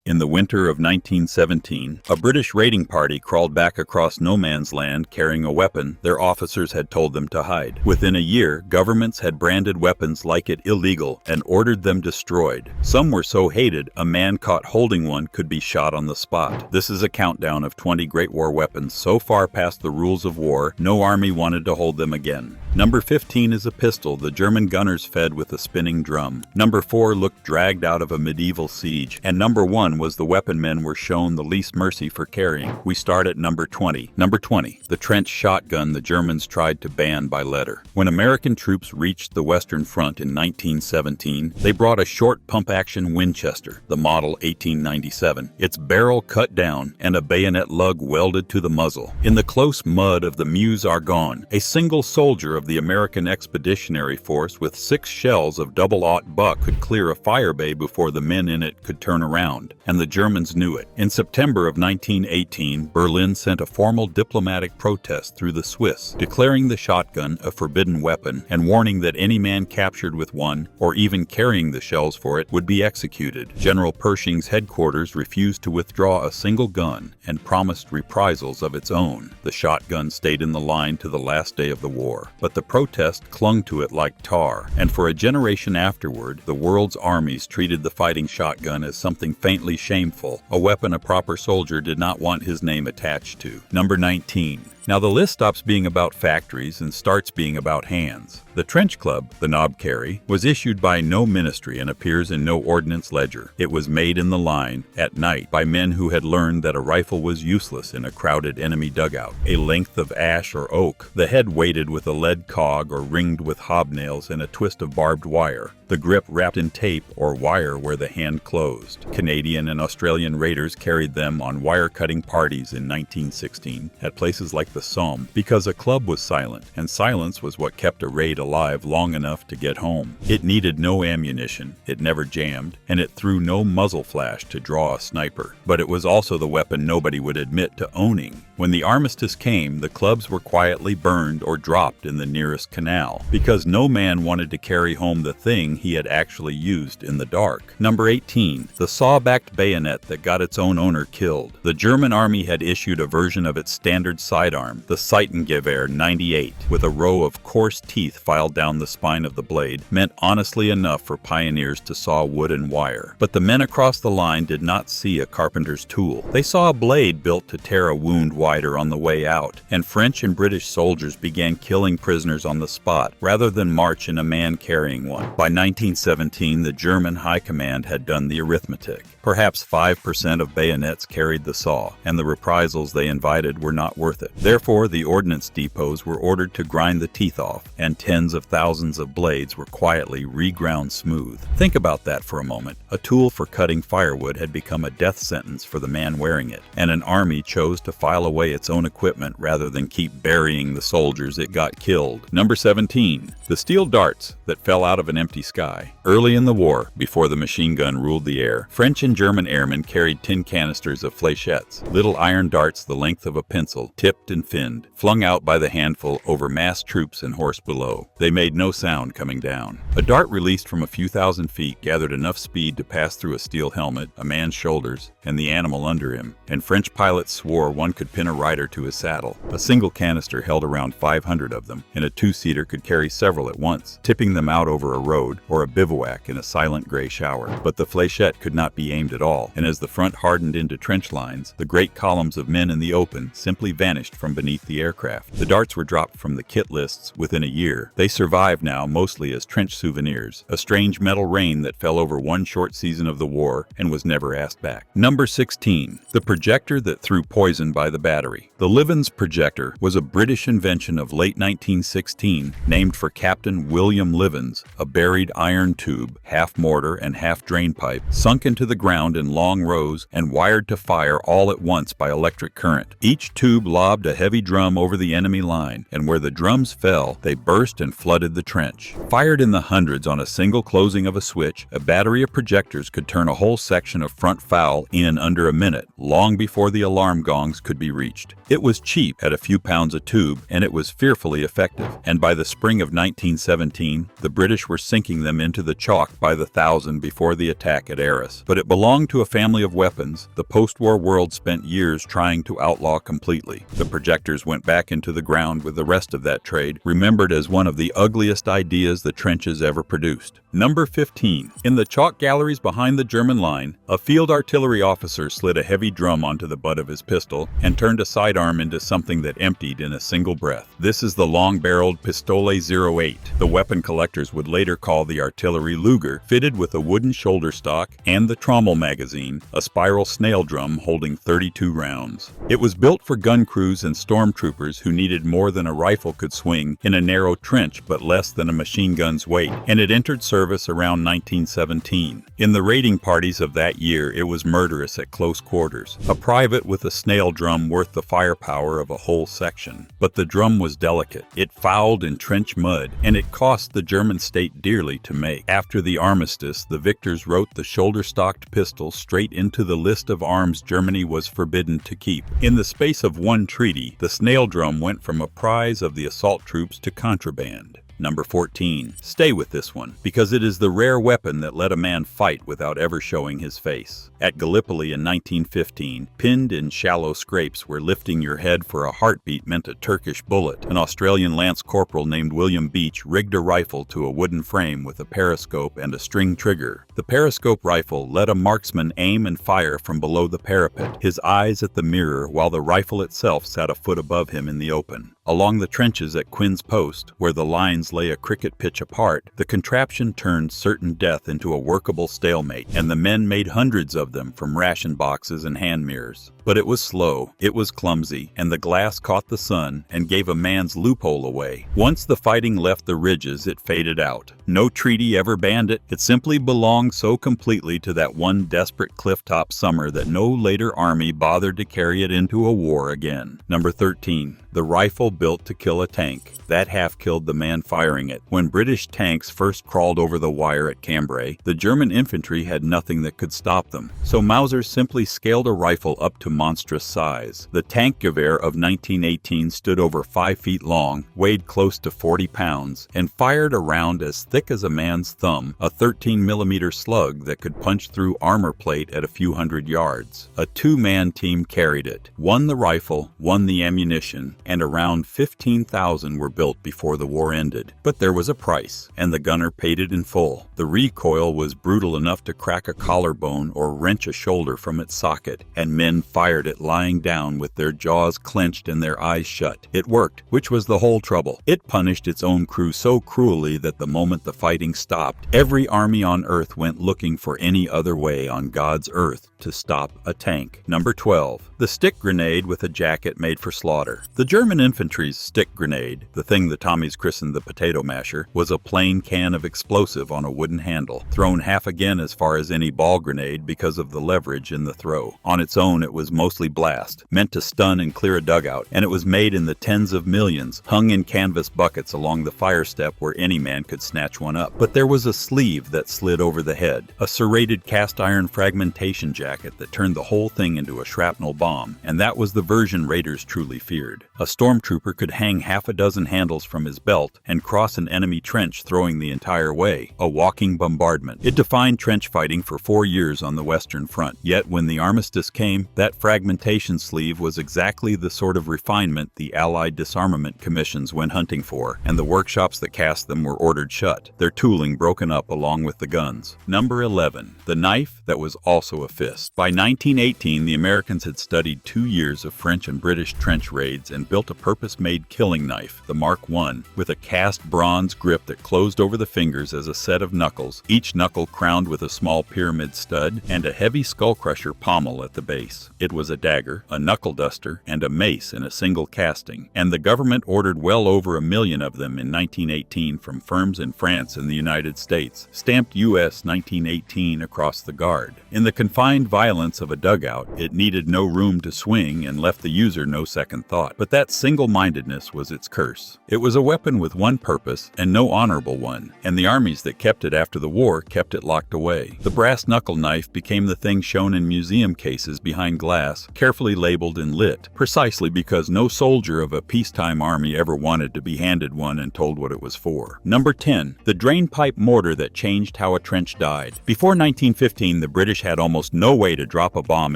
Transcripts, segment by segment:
In the winter of 1917, a British raiding party crawled back across no man's land carrying a weapon their officers had told them to hide. Within a year, governments had branded weapons like it illegal and ordered them destroyed. Some were so hated, a man caught holding one could be shot on the spot. This is a countdown of 20 Great War weapons so far past the rules of war, no army wanted to hold them again. Number 15 is a pistol the German gunners fed with a spinning drum. Number 4 looked dragged out of a medieval siege. And number 1 was the weapon men were shown the least mercy for carrying. We start at number 20. Number 20, the trench shotgun the Germans tried to ban by letter. When American troops reached the Western Front in 1917, they brought a short pump-action Winchester, the model 1897, its barrel cut down and a bayonet lug welded to the muzzle. In the close mud of the Meuse-Argonne, a single soldier of the American Expeditionary Force with 6 shells of double-aught buck could clear a fire bay before the men in it could turn around, and the Germans knew it. In September of 1918, Berlin sent a formal diplomatic protest through the Swiss, declaring the shotgun a forbidden weapon and warning that any man captured with one, or even carrying the shells for it, would be executed. General Pershing's headquarters refused to withdraw a single gun and promised reprisals of its own. The shotgun stayed in the line to the last day of the war, but the protest clung to it like tar, and for a generation afterward, the world's armies treated the fighting shotgun as something faintly shameful, a weapon a proper soldier did not want his name attached to. Number 19. Now the list stops being about factories and starts being about hands. The Trench Club, the knob carry, was issued by no ministry and appears in no ordnance ledger. It was made in the line, at night, by men who had learned that a rifle was useless in a crowded enemy dugout. A length of ash or oak, the head weighted with a lead cog or ringed with hobnails and a twist of barbed wire. The grip wrapped in tape or wire where the hand closed. Canadian and Australian raiders carried them on wire-cutting parties in 1916 at places like the Somme because a club was silent, and silence was what kept a raid alive long enough to get home. It needed no ammunition, it never jammed, and it threw no muzzle flash to draw a sniper. But it was also the weapon nobody would admit to owning. When the armistice came, the clubs were quietly burned or dropped in the nearest canal, because no man wanted to carry home the thing he had actually used in the dark. Number 18. The Sawbacked bayonet that got its own owner killed. The German army had issued a version of its standard sidearm, the Seitengewehr 98, with a row of coarse teeth filed down the spine of the blade, meant honestly enough for pioneers to saw wood and wire. But the men across the line did not see a carpenter's tool. They saw a blade built to tear a wound wider on the way out, and French and British soldiers began killing prisoners on the spot rather than march in a man carrying one. By 1917, the German High Command had done the arithmetic. Perhaps 5% of bayonets carried the saw, and the reprisals they invited were not worth it. Therefore, the ordnance depots were ordered to grind the teeth off, and tens of thousands of blades were quietly reground smooth. Think about that for a moment. A tool for cutting firewood had become a death sentence for the man wearing it, and an army chose to file away its own equipment rather than keep burying the soldiers it got killed. Number 17. The steel darts that fell out of an empty sky. Early in the war, before the machine gun ruled the air, French and German airmen carried tin canisters of fléchettes, little iron darts the length of a pencil, tipped and finned, flung out by the handful over massed troops and horse below. They made no sound coming down. A dart released from a few thousand feet gathered enough speed to pass through a steel helmet, a man's shoulders, and the animal under him, and French pilots swore one could pin a rider to his saddle. A single canister held around 500 of them, and a two-seater could carry several at once, tipping them out over a road or a bivouac in a silent gray shower. But the fléchette could not be aimed at all, and as the front hardened into trench lines, the great columns of men in the open simply vanished from beneath the aircraft. The darts were dropped from the kit lists within a year. They survive now mostly as trench souvenirs, a strange metal rain that fell over one short season of the war and was never asked back. Number 16. The projector that threw poison by the battery. The Livens projector was a British invention of late 1916 named for Captain William Livens, a buried iron tube, half mortar and half drain pipe, sunk into the ground in long rows and wired to fire all at once by electric current. Each tube lobbed a heavy drum over the enemy line, and where the drums fell, they burst and flooded the trench. Fired in the hundreds on a single closing of a switch, a battery of projectors could turn a whole section of front foul in under a minute, long before the alarm gongs could be reached. It was cheap at a few pounds a tube, and it was fearfully effective, and by the spring of 1917, the British were sinking them into the chalk by the thousand before the attack at Arras. But it belonged to a family of weapons the post-war world spent years trying to outlaw completely. The projectors went back into the ground with the rest of that trade, remembered as one of the ugliest ideas the trenches ever produced. Number 15. In the chalk galleries behind the German line, a field artillery officer slid a heavy drum onto the butt of his pistol and turned a sidearm into something that emptied in a single breath. This is the long-barreled Pistole 08. The weapon collectors would later call the artillery Luger, fitted with a wooden shoulder stock and the trommel magazine, a spiral snail drum holding 32 rounds. It was built for gun crews and stormtroopers who needed more than a rifle could swing in a narrow trench but less than a machine gun's weight, and it entered service around 1917. In the raiding parties of that year, it was murderous at close quarters. A private with a snail drum worth the firepower of a whole section. But the drum was delicate. It fouled in trench mud, and it cost the German state dearly to make. After the armistice, the victors wrote the shoulder-stocked pistol straight into the list of arms Germany was forbidden to keep. In the space of one treaty, the snail drum went from a prize of the assault troops to contraband. Number 14. Stay with this one, because it is the rare weapon that let a man fight without ever showing his face. At Gallipoli in 1915, pinned in shallow scrapes where lifting your head for a heartbeat meant a Turkish bullet, an Australian lance corporal named William Beach rigged a rifle to a wooden frame with a periscope and a string trigger. The periscope rifle let a marksman aim and fire from below the parapet, his eyes at the mirror while the rifle itself sat a foot above him in the open. Along the trenches at Quinn's Post, where the lines lay a cricket pitch apart, the contraption turned certain death into a workable stalemate, and the men made hundreds of them from ration boxes and hand mirrors. But it was slow, it was clumsy, and the glass caught the sun and gave a man's loophole away. Once the fighting left the ridges, it faded out. No treaty ever banned it. It simply belonged so completely to that one desperate clifftop summer that no later army bothered to carry it into a war again. Number 13. The rifle built to kill a tank. That half killed the man firing it. When British tanks first crawled over the wire at Cambrai, the German infantry had nothing that could stop them. So Mauser simply scaled a rifle up to monstrous size. The Tankgewehr of 1918 stood over 5 feet long, weighed close to 40 pounds, and fired a round as thick as a man's thumb, a 13mm slug that could punch through armor plate at a few hundred yards. A two-man team carried it. One the rifle, one the ammunition, and around 15,000 were built before the war ended. But there was a price, and the gunner paid it in full. The recoil was brutal enough to crack a collarbone or wrench a shoulder from its socket, and men fired it lying down with their jaws clenched and their eyes shut. It worked, which was the whole trouble. It punished its own crew so cruelly that the moment the fighting stopped, every army on Earth went looking for any other way on God's earth to stop a tank. Number 12. The stick grenade with a jacket made for slaughter. The German infantry's stick grenade, the thing the Tommies christened the potato masher, was a plain can of explosive on a wooden handle, thrown half again as far as any ball grenade because of the leverage in the throw. On its own, it was mostly blast, meant to stun and clear a dugout, and it was made in the tens of millions, hung in canvas buckets along the fire step where any man could snatch one up. But there was a sleeve that slid over the head, a serrated cast iron fragmentation jacket that turned the whole thing into a shrapnel bomb, and that was the version raiders truly feared. A stormtrooper could hang half a dozen handles from his belt and cross an enemy trench throwing the entire way, a walking bombardment. It defined trench fighting for 4 years on the Western Front, yet when the armistice came, that fragmentation sleeve was exactly the sort of refinement the Allied disarmament commissions went hunting for, and the workshops that cast them were ordered shut, their tooling broken up along with the guns. Number 11. The knife that was also a fist. By 1918, the Americans had studied 2 years of French and British trench raids and built a purpose-made killing knife, the Mark I, with a cast bronze grip that closed over the fingers as a set of knuckles, each knuckle crowned with a small pyramid stud and a heavy skull crusher pommel at the base. It was a dagger, a knuckle duster, and a mace in a single casting, and the government ordered well over 1 million of them in 1918 from firms in France and the United States, stamped US 1918 across the guard. In the confined violence of a dugout, it needed no room room to swing and left the user no second thought. But that single-mindedness was its curse. It was a weapon with one purpose and no honorable one, and the armies that kept it after the war kept it locked away. The brass knuckle knife became the thing shown in museum cases behind glass, carefully labeled and lit, precisely because no soldier of a peacetime army ever wanted to be handed one and told what it was for. Number 10. The drainpipe mortar that changed how a trench died. Before 1915, the British had almost no way to drop a bomb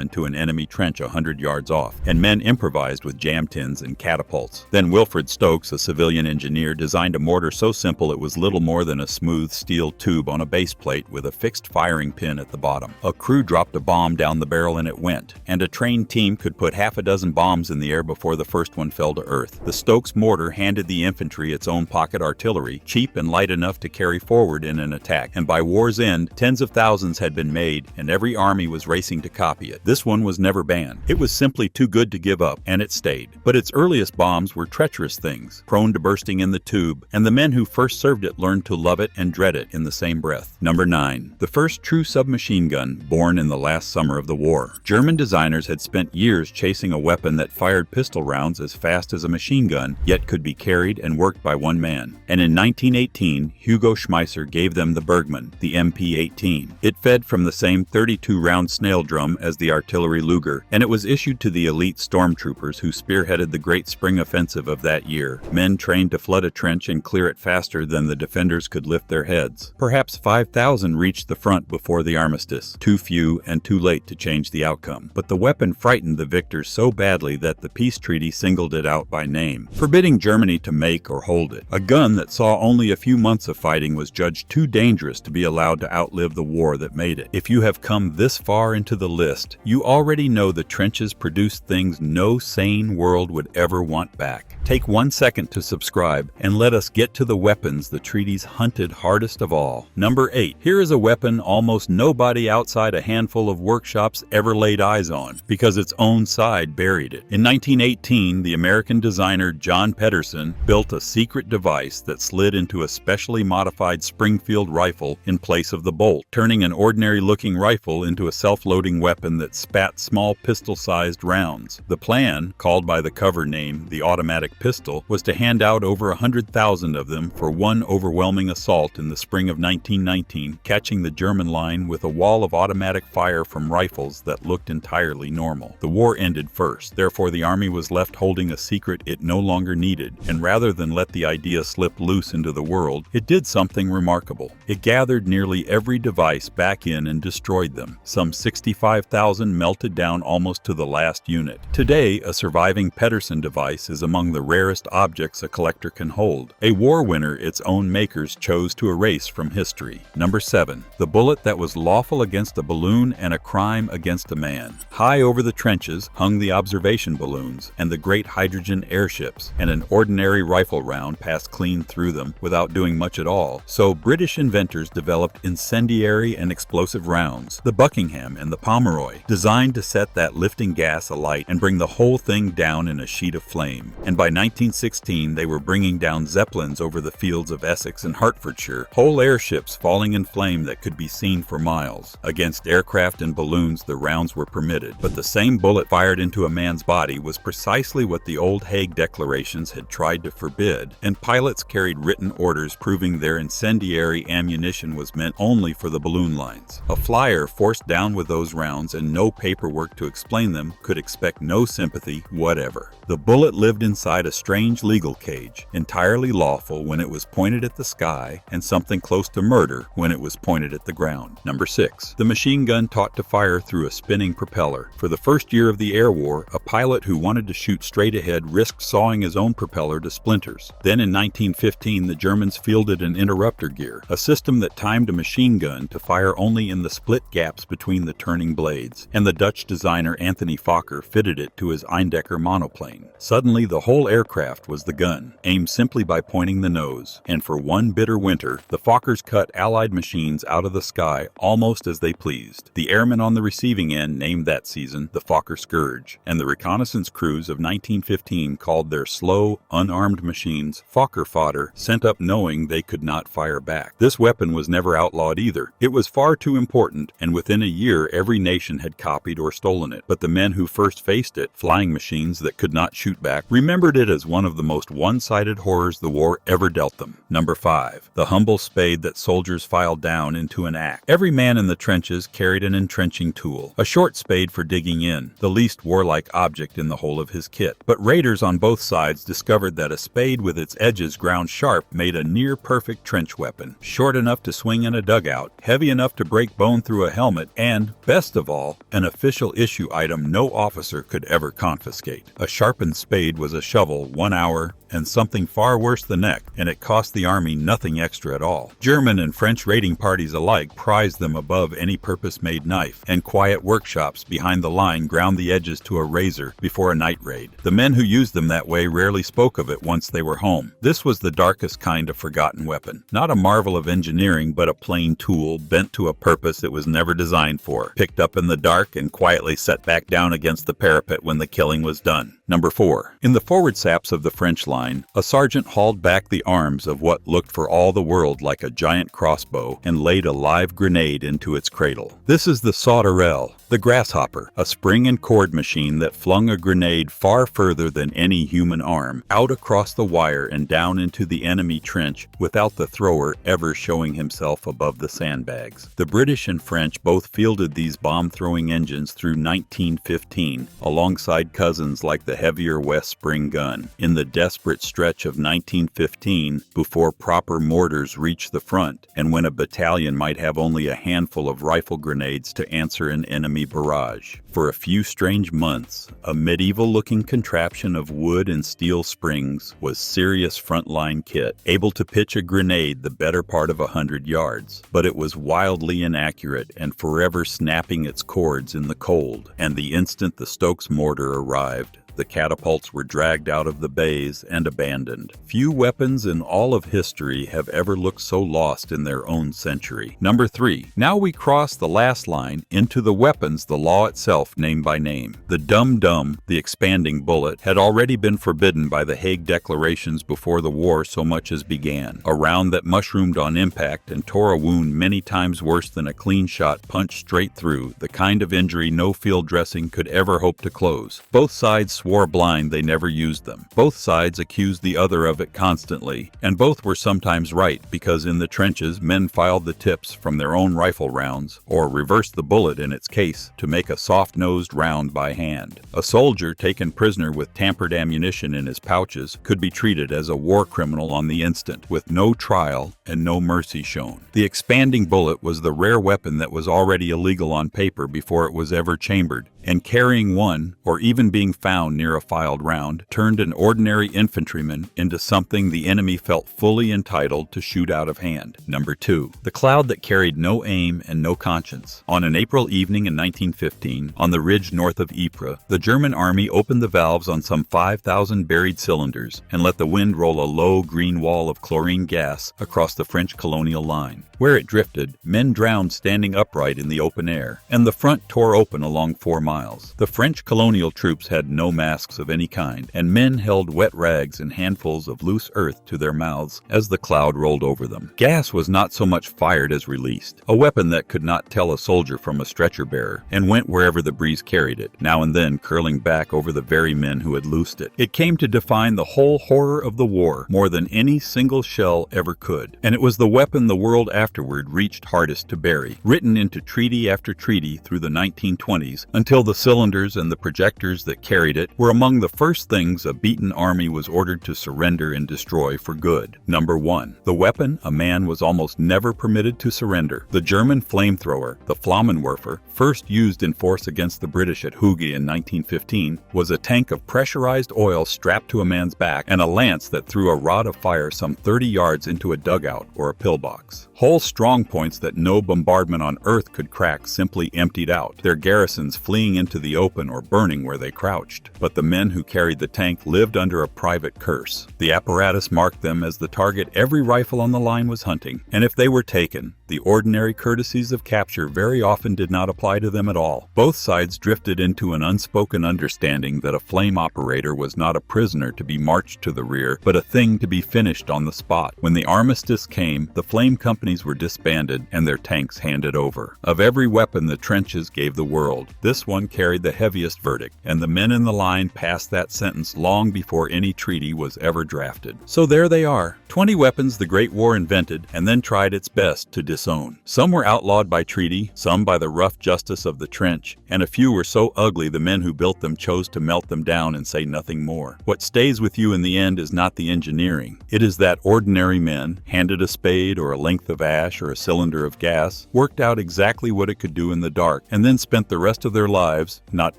into an enemy trench 100 yards off, and men improvised with jam tins and catapults. Then Wilfred Stokes, a civilian engineer, designed a mortar so simple it was little more than a smooth steel tube on a base plate with a fixed firing pin at the bottom. A crew dropped a bomb down the barrel and it went, and a trained team could put half a dozen bombs in the air before the first one fell to earth. The Stokes mortar handed the infantry its own pocket artillery, cheap and light enough to carry forward in an attack, and by war's end, tens of thousands had been made, and every army was racing to copy it. This one was never banned. It was simply too good to give up, and it stayed. But its earliest bombs were treacherous things, prone to bursting in the tube, and the men who first served it learned to love it and dread it in the same breath. Number 9. The first true submachine gun, born in the last summer of the war. German designers had spent years chasing a weapon that fired pistol rounds as fast as a machine gun, yet could be carried and worked by one man. And in 1918, Hugo Schmeisser gave them the Bergmann, the MP-18. It fed from the same 32-round snail drum as the artillery Luger, and it was issued to the elite stormtroopers who spearheaded the Great Spring Offensive of that year, men trained to flood a trench and clear it faster than the defenders could lift their heads. Perhaps 5,000 reached the front before the armistice, too few and too late to change the outcome. But the weapon frightened the victors so badly that the peace treaty singled it out by name, forbidding Germany to make or hold it. A gun that saw only a few months of fighting was judged too dangerous to be allowed to outlive the war that made it. If you have come this far into the list, you already know the trenches produced things no sane world would ever want back. Take 1 second to subscribe and let us get to the weapons the treaties hunted hardest of all. Number 8. Here is a weapon almost nobody outside a handful of workshops ever laid eyes on, because its own side buried it. In 1918, the American designer John Pedersen built a secret device that slid into a specially modified Springfield rifle in place of the bolt, turning an ordinary-looking rifle into a self-loading weapon that spat small pistol-sized rounds. The plan, called by the cover name the automatic pistol, was to hand out over 100,000 of them for one overwhelming assault in the spring of 1919, catching the German line with a wall of automatic fire from rifles that looked entirely normal. The war ended first, therefore the army was left holding a secret it no longer needed, and rather than let the idea slip loose into the world, it did something remarkable. It gathered nearly every device back in and destroyed them. Some 65,000 melted down almost to the last unit. Today, a surviving Pedersen device is among the rarest objects a collector can hold, a war winner its own makers chose to erase from history. Number 7. The bullet that was lawful against a balloon and a crime against a man. High over the trenches hung the observation balloons and the great hydrogen airships, and an ordinary rifle round passed clean through them without doing much at all. So British inventors developed incendiary and explosive rounds, the Buckingham and the Pomeroy, designed to set that lifting gas alight and bring the whole thing down in a sheet of flame. And by 1916, they were bringing down Zeppelins over the fields of Essex and Hertfordshire, whole airships falling in flame that could be seen for miles. Against aircraft and balloons, the rounds were permitted, but the same bullet fired into a man's body was precisely what the old Hague declarations had tried to forbid, and pilots carried written orders proving their incendiary ammunition was meant only for the balloon lines. A flyer forced down with those rounds and no paperwork to explain them could expect no sympathy whatever. The bullet lived inside a strange legal cage, entirely lawful when it was pointed at the sky, and something close to murder when it was pointed at the ground. Number 6. The machine gun taught to fire through a spinning propeller. For the first year of the air war, a pilot who wanted to shoot straight ahead risked sawing his own propeller to splinters. Then in 1915, the Germans fielded an interrupter gear, a system that timed a machine gun to fire only in the split gaps between the turning blades, and the Dutch designer Anthony Fokker fitted it to his Eindecker monoplane. Suddenly, the whole aircraft was the gun, aimed simply by pointing the nose, and for one bitter winter, the Fokkers cut Allied machines out of the sky almost as they pleased. The airmen on the receiving end named that season the Fokker Scourge, and the reconnaissance crews of 1915 called their slow, unarmed machines Fokker fodder, sent up knowing they could not fire back. This weapon was never outlawed either. It was far too important, and within a year every nation had copied or stolen it. But the men who first faced it, flying machines that could not shoot back, remembered it as one of the most one-sided horrors the war ever dealt them. Number 5. The humble spade that soldiers filed down into an axe. Every man in the trenches carried an entrenching tool, a short spade for digging in, the least warlike object in the whole of his kit. But raiders on both sides discovered that a spade with its edges ground sharp made a near-perfect trench weapon, short enough to swing in a dugout, heavy enough to break bone through a helmet, and, best of all, an official issue item no officer could ever confiscate. A sharpened spade was a shovel, 1 hour, and something far worse the neck, and it cost the army nothing extra at all. German and French raiding parties alike prized them above any purpose-made knife, and quiet workshops behind the line ground the edges to a razor before a night raid. The men who used them that way rarely spoke of it once they were home. This was the darkest kind of forgotten weapon. Not a marvel of engineering, but a plain tool bent to a purpose it was never designed for, picked up in the dark and quietly set back down against the parapet when the killing was done. Number 4. In the forward saps of the French line, a sergeant hauled back the arms of what looked for all the world like a giant crossbow and laid a live grenade into its cradle. This is the sauterelle, the grasshopper, a spring and cord machine that flung a grenade far further than any human arm, out across the wire and down into the enemy trench without the thrower ever showing himself above the sandbags. The British and French both fielded these bomb-throwing engines through 1915, alongside cousins like the heavier West Spring gun. In the desperate stretch of 1915, before proper mortars reached the front, and when a battalion might have only a handful of rifle grenades to answer an enemy barrage. For a few strange months, a medieval-looking contraption of wood and steel springs was serious frontline kit, able to pitch a grenade the better part of 100 yards. But it was wildly inaccurate and forever snapping its cords in the cold, and the instant the Stokes mortar arrived, the catapults were dragged out of the bays and abandoned. Few weapons in all of history have ever looked so lost in their own century. Number 3. Now we cross the last line into the weapons the law itself named by name. The dum-dum, the expanding bullet, had already been forbidden by the Hague Declarations before the war so much as began. A round that mushroomed on impact and tore a wound many times worse than a clean shot punched straight through, the kind of injury no field dressing could ever hope to close. Both sides swore blind they never used them. Both sides accused the other of it constantly, and both were sometimes right, because in the trenches men filed the tips from their own rifle rounds, or reversed the bullet in its case to make a soft-nosed round by hand. A soldier taken prisoner with tampered ammunition in his pouches could be treated as a war criminal on the instant, with no trial and no mercy shown. The expanding bullet was the rare weapon that was already illegal on paper before it was ever chambered, and carrying one, or even being found near a filed round, turned an ordinary infantryman into something the enemy felt fully entitled to shoot out of hand. Number 2. The cloud that carried no aim and no conscience. On an April evening in 1915, on the ridge north of Ypres, the German army opened the valves on some 5,000 buried cylinders and let the wind roll a low green wall of chlorine gas across the French colonial line. Where it drifted, men drowned standing upright in the open air, and the front tore open along 4 miles. The French colonial troops had no masks of any kind, and men held wet rags and handfuls of loose earth to their mouths as the cloud rolled over them. Gas was not so much fired as released, a weapon that could not tell a soldier from a stretcher-bearer, and went wherever the breeze carried it, now and then curling back over the very men who had loosed it. It came to define the whole horror of the war more than any single shell ever could, and it was the weapon the world afterward reached hardest to bury, written into treaty after treaty through the 1920s, until the cylinders and the projectors that carried it were among the first things a beaten army was ordered to surrender and destroy for good. Number 1. The weapon a man was almost never permitted to surrender. The German flamethrower, the Flammenwerfer, first used in force against the British at Hooge in 1915, was a tank of pressurized oil strapped to a man's back and a lance that threw a rod of fire some 30 yards into a dugout or a pillbox. Whole strong points that no bombardment on Earth could crack simply emptied out, their garrisons fleeing into the open or burning where they crouched. But the men who carried the tank lived under a private curse. The apparatus marked them as the target every rifle on the line was hunting, and if they were taken, The ordinary courtesies of capture very often did not apply to them at all. Both sides drifted into an unspoken understanding that a flame operator was not a prisoner to be marched to the rear, but a thing to be finished on the spot. When the armistice came, the flame companies were disbanded and their tanks handed over. Of every weapon the trenches gave the world, this one carried the heaviest verdict, and the men in the line passed that sentence long before any treaty was ever drafted. So there they are, 20 weapons the Great War invented and then tried its best to disown. Some were outlawed by treaty, some by the rough justice of the trench, and a few were so ugly the men who built them chose to melt them down and say nothing more. What stays with you in the end is not the engineering. It is that ordinary men, handed a spade or a length of ash or a cylinder of gas, worked out exactly what it could do in the dark, and then spent the rest of their lives not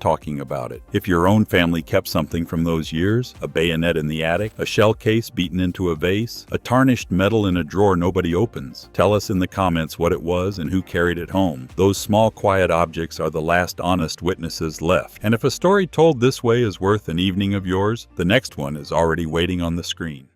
talking about it. If your own family kept something from those years, a bayonet in the attic, a shell case beaten into a vase, a tarnished medal in a drawer nobody opens, tell us in the comments what it was and who carried it home. Those small quiet objects are the last honest witnesses left. And if a story told this way is worth an evening of yours, the next one is already waiting on the screen.